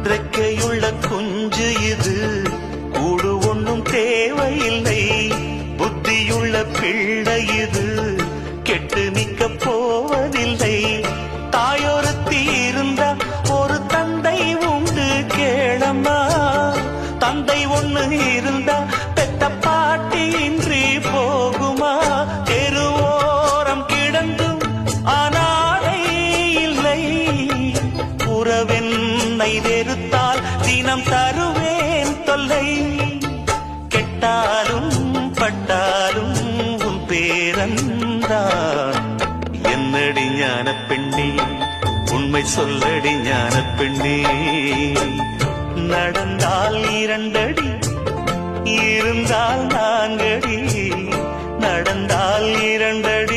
இறக்கையுள்ள குஞ்சு இது, கூடு ஒன்றும் தேவையில்லை. புத்தியுள்ள பிள்ளை இது, கெட்டு நிக்க போவதில்லை. தாயொருத்தி இருந்தா ஒரு தந்தை உண்டு கேளம்மா. தந்தை ஒண்ணு இருந்தா பெத்த பாட்டி இன்றி போகுமா? தெருவோரம் கிடந்தும் ஆனாலே இல்லை. உறவென்னை வெறுத்தால் தினம் தருவேன் தொல்லை. கெட்டாலும் பட்டாலும் உன் பேரன்தான். என்னடி ஞான பெண்ணே, உண்மை சொல்லடி ஞான பெண்ணே. நடந்தால் 2 அடி, இருந்தால் 4 அடி. நடந்தால் 2 அடி,